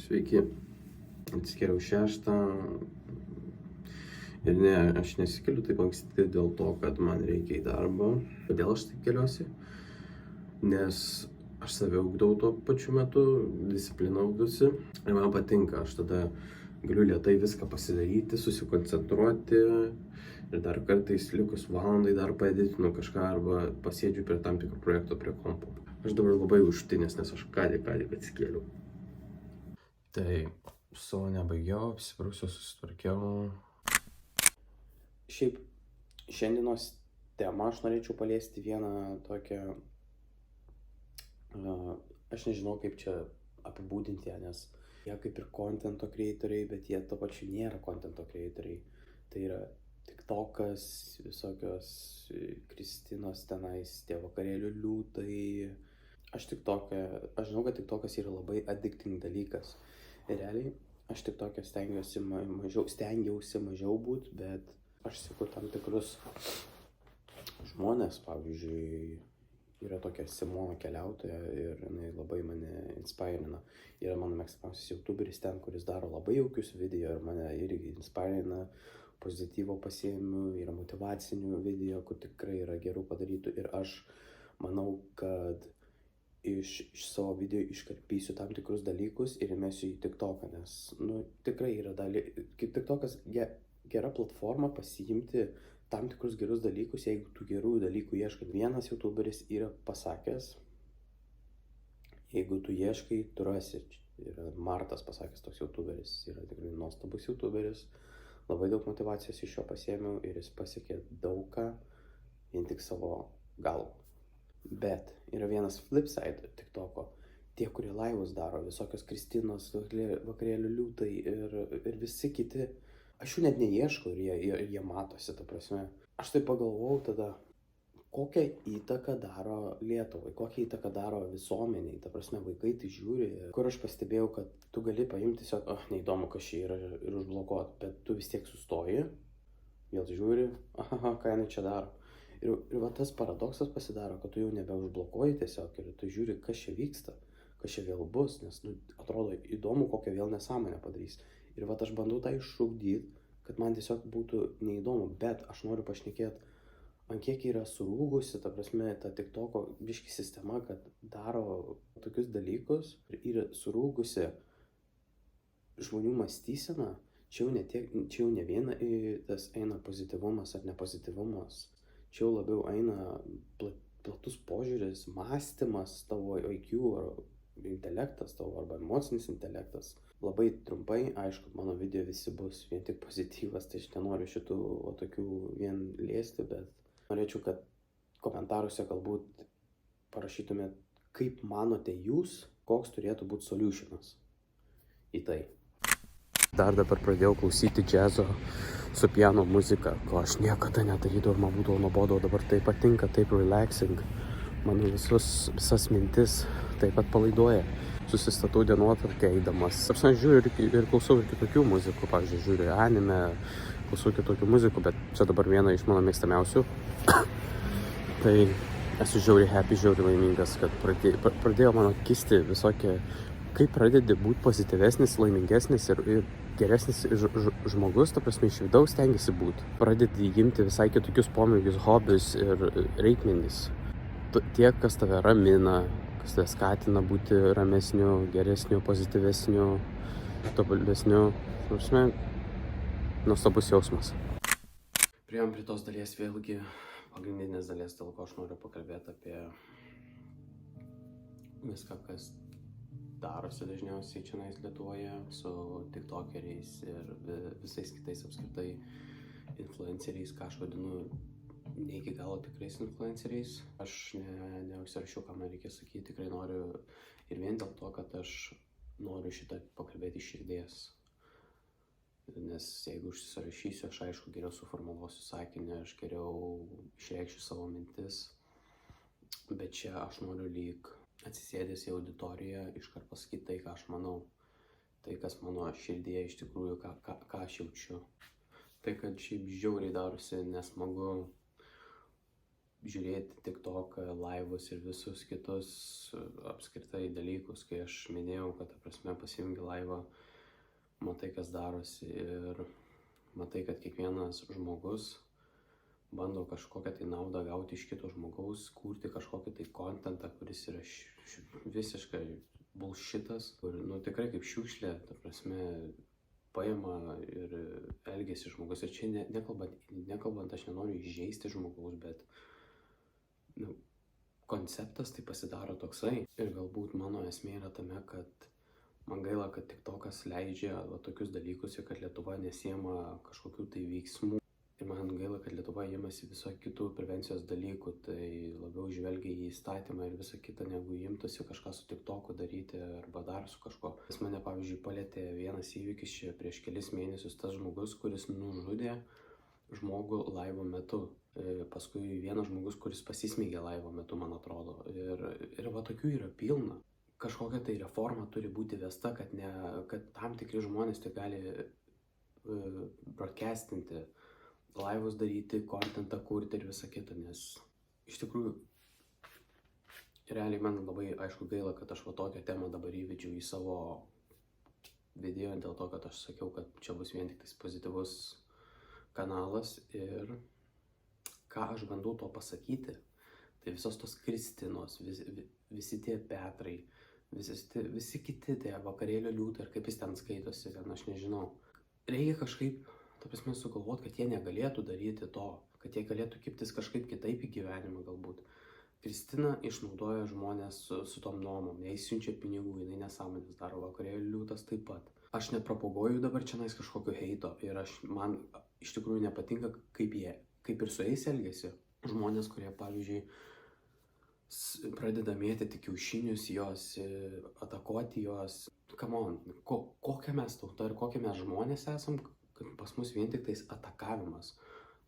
Sveiki, atsikėliau 6 ir ne, aš nesikeliu taip anksti dėl to, kad man reikia į darbą. Kodėl aš taip keliuosi? Nes aš save ugdau tuo pačiu metu, discipliną ugdusi ir man patinka, aš tada galiu lėtai viską pasidaryti, susikoncentruoti ir dar kartais likus valandai dar paeditinu kažką arba pasėdžiu prie tam tikro projekto prie kompo. Aš dabar labai užtinęs, nes aš ką tik atsikėliau. Tai savo nebaigiau, apsiprausiau, susitvarkiau. Šiaip šiandienos temą aš norėčiau paliesti vieną tokią, aš nežinau kaip čia apibūdinti ją, nes jie kaip ir contento creatoriai, bet jie to pačiu nėra contento creatoriai. Tai yra TikTokas, visokios Kristinos tenais, tie vakarėlių liūtai. Aš žinau, kad TikTokas yra labai addicting dalykas. Ir realiai, aš TikTok'e stengiausi mažiau būt, bet aš seku tam tikrus žmonės, pavyzdžiui, yra tokia Simona keliautoja ir jinai labai mane inspirina. Yra mano mėgstamiausias youtuberis ten, kuris daro labai jaukius video ir mane irgi inspirina, pozityvo pasiėmiu, yra motyvacinių video, kur tikrai yra gerų padarytų ir aš manau, kad iš savo video iškarpysiu tam tikrus dalykus ir įmesiu į TikToką, nes, tikrai yra kaip TikTokas gera platforma pasiimti tam tikrus gerus dalykus, jeigu tų gerųjų dalykų ieškai. Vienas youtuberis yra pasakęs, jeigu tu ieškai, tu rasi. Yra Martas pasakęs, toks youtuberis, yra tikrai nuostabus youtuberis, labai daug motyvacijos iš jo pasiėmiau ir jis pasiekė daug ką vien tik savo galvą. Bet yra vienas flip side TikToko, tie, kurie laivus daro, visokios Kristinos, vakarėlių liūtai ir visi kiti. Aš jų net neieškau ir jie matosi, ta prasme. Aš tai pagalvojau tada, kokią įtaką daro Lietuvai, kokią įtaką daro visuomeniai, ta prasme, vaikai tai žiūri. Kur aš pastebėjau, kad tu gali paimti tiesiog, neįdomu, kas čia yra ir užblokuoti, bet tu vis tiek sustoji, vėl žiūri, ką jinai čia daro. Ir va tas paradoksas pasidaro, kad tu jau nebeužblokuoji tiesiog ir tu žiūri, kas čia vyksta, kas čia vėl bus, nes atrodo įdomu, kokią vėl nesąmonę padarys. Ir va aš bandau tą iššūkdyti, kad man tiesiog būtų neįdomu, bet aš noriu pašnekėti, ant kiek yra surūgusi, ta prasme, ta TikToko biški sistema, kad daro tokius dalykus ir yra surūgusi žmonių mąstysena, čia jau ne viena tas eina pozityvumas ar nepozityvumas. Čia jau labiau eina platus požiūris, mąstymas, tavo IQ ar intelektas tavo arba emocinis intelektas. Labai trumpai, aišku, mano video visi bus vien tik pozityvas, tai aš nenoriu šitų tokių vien liesti, bet norėčiau, kad komentaruose galbūt parašytumėt, kaip manote jūs, koks turėtų būti solutionas į tai. Dar dabar pradėjau klausyti džiazo su piano muzika, ko aš niekada nedarydavau ir man būdavo nuobodu, dabar tai patinka, taip relaxing. Mano visas mintis taip pat palaiduoja. Susistatau dienotvarkę eidamas. Aš žiūriu ir klausau ir kitokių muzikų, pavyzdžiui, žiūriu anime, klausau kitokių muzikų, bet čia dabar viena iš mano mėgstamiausių. Tai esu žiauriai happy, žiauriai laimingas, kad pradėjo mano kisti visokie, kaip pradedi būti pozityvesnis, laimingesnis ir geresnis žmogus, ta prasme, iš vidaus stengiasi būti. Pradedi įgimti visai kitokius pomėgius, hobius ir reikmenis. Tie, kas tave ramina, kas tave skatina būti ramesniu, geresniu, pozityvesniu, tobulesniu. Ta prasme, nuostabus jausmas. Priėjom prie tos dalies vėlgi, pagrindinės dalies, dėl ko aš noriu pakalbėti apie viską, kas darosi dažniausiai čia Lietuvoje su tiktokeriais ir visais kitais apskritai influenceriais, ką aš vadinu ne iki galo tikrais influenceriais. Aš neužsirašiau, ką man reikia sakyti, tikrai noriu ir vien dėl to, kad aš noriu šitą pakalbėti iš širdies. nes jeigu užsirašysiu, aš aišku geriau suformuluosiu sakinį, aš geriau išreikšiu savo mintis, bet čia aš noriu lyg atsisėdęs į auditoriją iškart pasakyti tai, ką aš manau, tai, kas mano širdėje iš tikrųjų, ką aš jaučiu. Tai, kad šiaip žiauriai darosi nesmagu žiūrėti TikTok, laivus ir visus kitus apskritai dalykus, kai aš minėjau, kad, ta prasme, pasijungi laivą, matai, kas darosi ir matai, kad kiekvienas žmogus bando kažkokią tai naudą gauti iš kito žmogaus, kurti kažkokį tai kontentą, kuris yra visiškai bullshitas, kur, tikrai kaip šiukšlė, ta prasme, paima ir elgiasi žmogus. Ir čia nekalbant, aš nenoriu įžeisti žmogaus, bet konceptas tai pasidaro toksai. Ir galbūt mano esmė yra tame, kad man gaila, kad TikTokas leidžia tokius dalykus ir kad Lietuva nesiema kažkokių tai veiksmų. Ir man gaila, kad Lietuva ėmėsi viso kitų prevencijos dalykų, tai labiau žvelgia į įstatymą ir visą kitą, negu imtųsi kažką su TikToku daryti arba dar su kažko. Nes mane, pavyzdžiui, palėtė vienas įvykis čia prieš kelis mėnesius, tas žmogus, kuris nužudė žmogų laivo metu. Paskui vienas žmogus, kuris pasismėgė laivo metu, man atrodo. Ir va tokių yra pilna. Kažkokia tai reforma turi būti vesta, kad tam tikri žmonės tai gali broadcastinti, laivus daryti, kontentą kurti ir visą kitą, nes iš tikrųjų realiai man labai aišku gaila, kad aš va tokią temą dabar įvedžiau į savo video, dėl to, kad aš sakiau, kad čia bus vien tik tais pozityvus kanalas ir ką aš bandau to pasakyti, tai visos tos Kristinos, visi tie Petrai, visi kiti tie vakarėlio liūtai ir kaip jis ten skaitosi, ten aš nežinau. Reikia kažkaip, ta prasme, sugalvoti, kad jie negalėtų daryti to, kad jie galėtų kibtis kažkaip kitaip į gyvenimą galbūt. Kristina išnaudoja žmonės su tom nuomom, jai siunčia pinigų, jinai nesąmonės daro, vakarėlio liūtas taip pat. Aš nepropaguoju dabar čia kažkokio heito ir man iš tikrųjų nepatinka, kaip ir su jais elgiasi. Žmonės, kurie, pavyzdžiui, pradeda mėtyti kiaušinius, jos atakuoti jos. Come on, kokia mes tauta ir kokie mes žmonės esam, kad pas mus vien tik tais atakavimas.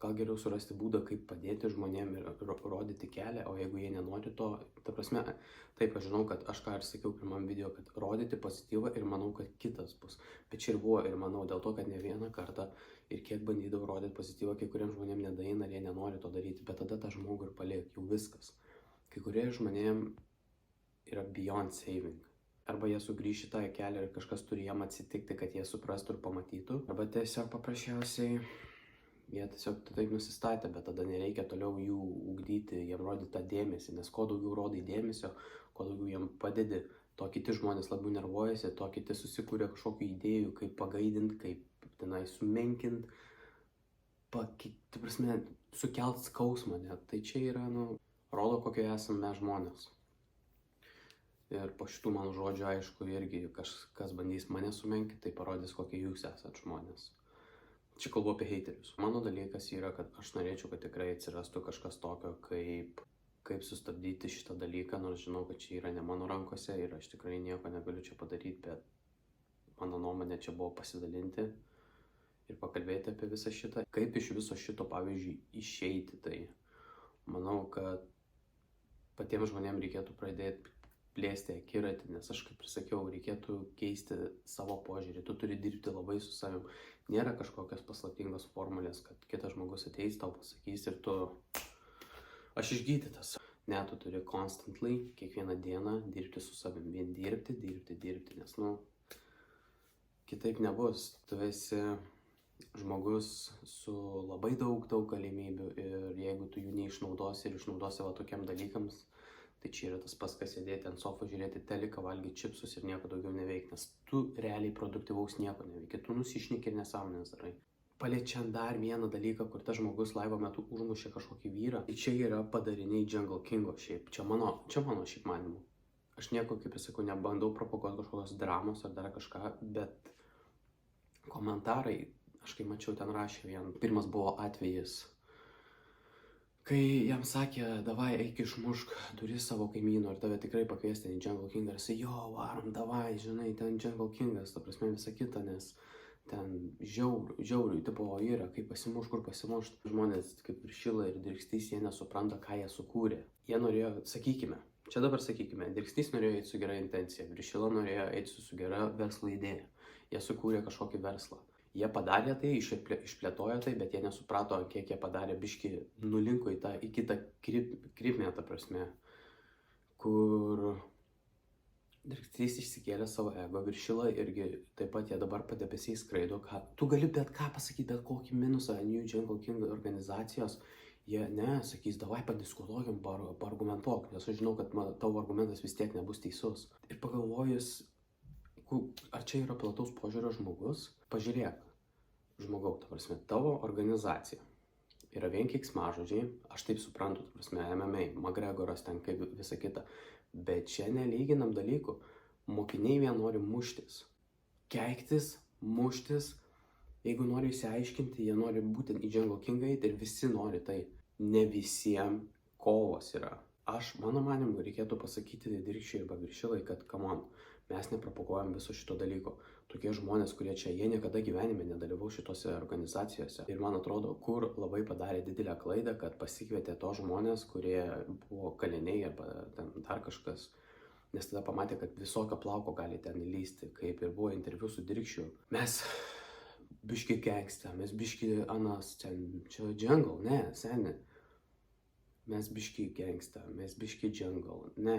Gal geriau surasti būdą, kaip padėti žmonėm ir rodyti kelią, o jeigu jie nenori to, ta prasme, taip, aš žinau, kad aš ką ir sakiau pirmam video, kad rodyti pozityvą ir manau, kad kitas bus. Bet čia ir buvo ir manau dėl to, kad ne vieną kartą ir kiek bandydavau rodyti pozityvą, kai kuriem žmonėm nedaeina ir jie nenori to daryti, bet tada tą žmogų ir paliek, jau viskas. Kai kurie žmonėm yra beyond saving. Arba jie sugrįš į tą kelią ir kažkas turi jam atsitikti, kad jie suprastų ir pamatytų. Arba tiesiog paprasčiausiai jie tiesiog taip nusistatė, bet tada nereikia toliau jų ugdyti, jiem rodyti tą dėmesį, nes kuo daugiau rodai dėmesio, kuo daugiau jiem padedi, to kiti žmonės labiau nervuojasi, to kiti susikūrė kažkokių idėjų, kaip pagaidinti, kaip tenai sumenkinti, ta prasme, sukelt skausmą net. Tai čia yra, rodo, kokie esame mes žmonės. Ir po šitų mano žodžių, aišku, irgi kas bandys mane sumenkinti, tai parodys, kokie jūs esat žmonės. Čia kalbu apie heiterius. Mano dalykas yra, kad aš norėčiau, kad tikrai atsirastų kažkas tokio, kaip sustabdyti šitą dalyką, nors žinau, kad čia yra ne mano rankose ir aš tikrai nieko negaliu čia padaryti, bet mano nuomonė čia buvo pasidalinti ir pakalbėti apie visą šitą. Kaip iš viso šito, pavyzdžiui, išeiti, tai manau, kad patiems žmonėms reikėtų pradėti plėsti akiratį, nes aš kaip ir sakiau, reikėtų keisti savo požiūrį, tu turi dirbti labai su savim. Nėra kažkokios paslaptingos formulės, kad kitas žmogus ateis, tau pasakys ir aš išgydytas. Ne, tu turi constantly, kiekvieną dieną dirbti su savim, vien dirbti, nes, kitaip nebus. Tu esi žmogus su labai daug galimybių ir jeigu tu jų neišnaudosi ir išnaudosi va tokiam dalykams, tai čia yra tas pats, kas sėdėti ant sofos, žiūrėti teliką, valgyti čipsus ir nieko daugiau neveikti, nes tu realiai produktyvaus nieko neveiki, tu nusišneki ir nesąmonės darai. Paliečiant dar vieną dalyką, kur tas žmogus laivo metu užmušė kažkokį vyrą, tai čia yra padariniai Jungle Kingo šiaip, čia mano šiaip manimu. Aš nieko, kaip aš sakau, nebandau propaguoti kažkokios dramos ar dar kažką, bet komentarai, aš kai mačiau, ten rašė pirmas buvo atvejis, kai jam sakė, davai, eik išmušk duris savo kaimyno ir tave tikrai pakviesti į Jungle Kingą ir jisai, jo, varom, davai, žinai, ten Jungle Kingas, ta prasme visą kitą, nes ten žiauriai, tipo, yra, kaip pasimuš, kur pasimuš. Žmonės kaip Viršila ir Dirgstys, jie nesupranta, ką jie sukūrė. Jie norėjo, sakykime, Dirgstys norėjo eiti su gera intencija, Viršila norėjo eiti su gera verslo idėja. Jie sukūrė kažkokį verslą. Jie padarė tai, išplėtojo tai, bet jie nesuprato, kiek jie padarė, biškį nulinko į kitą krypmę, ta prasme, kur Dirgstys išsikėlė savo ego, Viršila irgi taip pat jie dabar padebesiai skraido, tu gali bet ką pasakyti, bet kokį minusą New Jungle King organizacijos, jie sakys, davai padiskutuokim, argumentuok, nes aš žinau, kad tavo argumentas vis tiek nebus teisus. Ir pagalvojus, ar čia yra plataus požiūrio žmogus, pažiūrėk, žmogau, ta prasme, tavo organizacija yra vien keiksmažodžiai, aš taip suprantu, ta prasme, MMA, McGregoras ten kaip visa kita. Bet čia nelyginam dalykų. Mokiniai vien nori muštis. Keiktis, muštis. Jeigu nori išsiaiškinti, jie nori būtent į Jungle Kingą eiti ir visi nori tai. Ne visiems kovos yra. Mano manimu, reikėtų pasakyti Dirgčiui arba Viršilai, kad come on, mes nepropaguojam viso šito dalyko. Tokie žmonės, kurie čia, jie niekada gyvenime nedalyvau šitose organizacijose. Ir man atrodo, kur labai padarė didelę klaidą, kad pasikvietė tos žmonės, kurie buvo kaliniai arba ten dar kažkas. Nes tada pamatė, kad visokio plauko gali ten įlysti, kaip ir buvo interviu su Dirgčiu. Mes biški gangsta, mes biški anas, čia jungle, ne, seni. Mes biški gangsta, mes biški jungle, ne,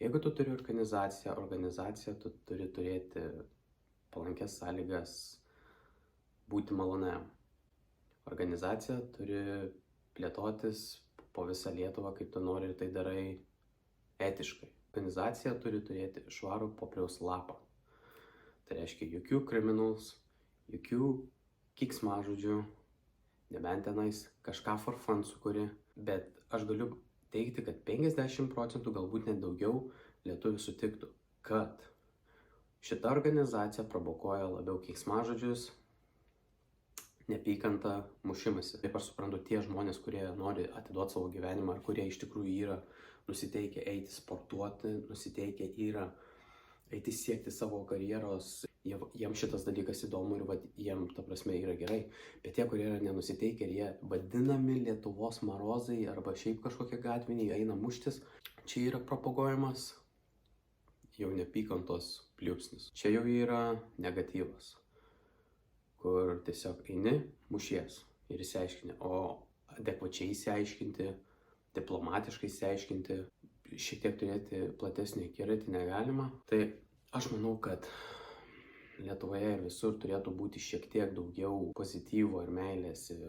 Jeigu tu turi organizaciją, tu turi turėti palankės sąlygas būti maloniam. Organizacija turi plėtotis po visą Lietuvą, kaip tu nori ir tai darai etiškai. Organizacija turi turėti švarų popieriaus lapą. Tai reiškia jokių criminals, jokių keiksmažodžių, nebent tenais kažką for fun sukuri, bet aš galiu teigti, kad 50%, galbūt net daugiau lietuvių sutiktų, kad šita organizacija provokuoja labiau keiksmažodžius, neapykantą, mušimąsi. Taip aš suprantu, tie žmonės, kurie nori atiduoti savo gyvenimą, ar kurie iš tikrųjų yra nusiteikę eiti sportuoti, nusiteikę yra eiti siekti savo karjeros, jiems šitas dalykas įdomu ir jiems, ta prasme, yra gerai. Bet tie, kurie yra nenusiteikę ir jie vadinami Lietuvos marozai arba šiaip kažkokie gatviniai, eina muštis, čia yra propaguojamas jau neapykantos pliūpsnis. Čia jau yra negatyvas, kur tiesiog eini, mušies ir išsiaiškini, o adekvačiai išsiaiškinti, diplomatiškai išsiaiškinti, šiek tiek turėti platesnį akiratį negalima. Tai aš manau, kad Lietuvoje ir visur turėtų būti šiek tiek daugiau pozityvo ir meilės ir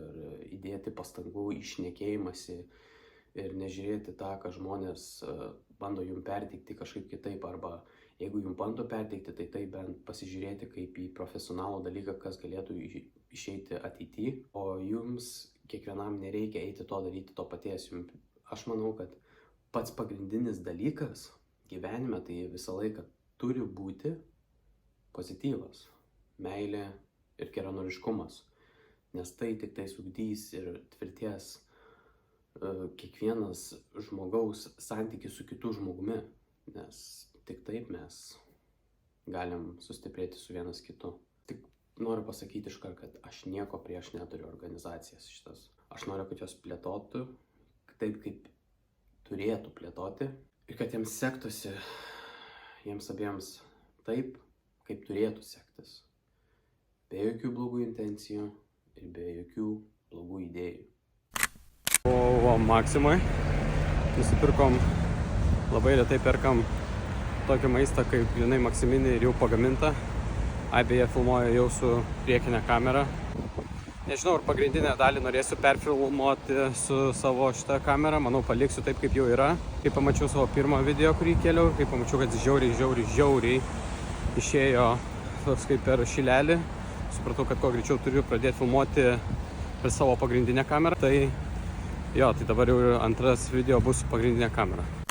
įdėti pastangų į šnekėjimąsi ir nežiūrėti tą, ką žmonės bando jums perteikti kažkaip kitaip, arba jeigu jums bando perteikti, tai taip bent pasižiūrėti kaip į profesionalų dalyką, kas galėtų išeiti ateityje, o jums kiekvienam nereikia eiti to daryti to paties. Aš manau, kad pats pagrindinis dalykas gyvenime tai visą laiką turi būti pozityvas, meilė ir geranoriškumas, nes tai tik tai ugdys ir tvirties kiekvienas žmogaus santykis su kitu žmogumi, nes tik taip mes galim sustiprėti su vienas kitu. Tik noriu pasakyti iškart, kad aš nieko prieš neturiu organizacijas šitas. Aš noriu, kad jos plėtotų taip, kaip turėtų plėtoti ir kad jiems sektųsi, jiems abiems taip, kaip turėtų sektis. Be jokių blogų intencijų ir be jokių blogų idėjų. Maksimoj nusipirkom, labai retai perkam tokį maistą kaip jinai Maksiminė ir jau pagaminta. Beje, filmuoju jau su priekinė kamera. Nežinau, ar pagrindinę dalį norėsiu perfilmuoti su savo šitą kamerą. Manau, paliksiu taip, kaip jau yra. Kai pamačiau savo pirmą video, kurį kėliau, kai pamačiau, kad žiauriai išėjo toks kaip per šilelį. Supratau, kad kuo greičiau turiu pradėti filmuoti per savo pagrindinę kamerą. Tai dabar jau antras video bus su pagrindinė kamera.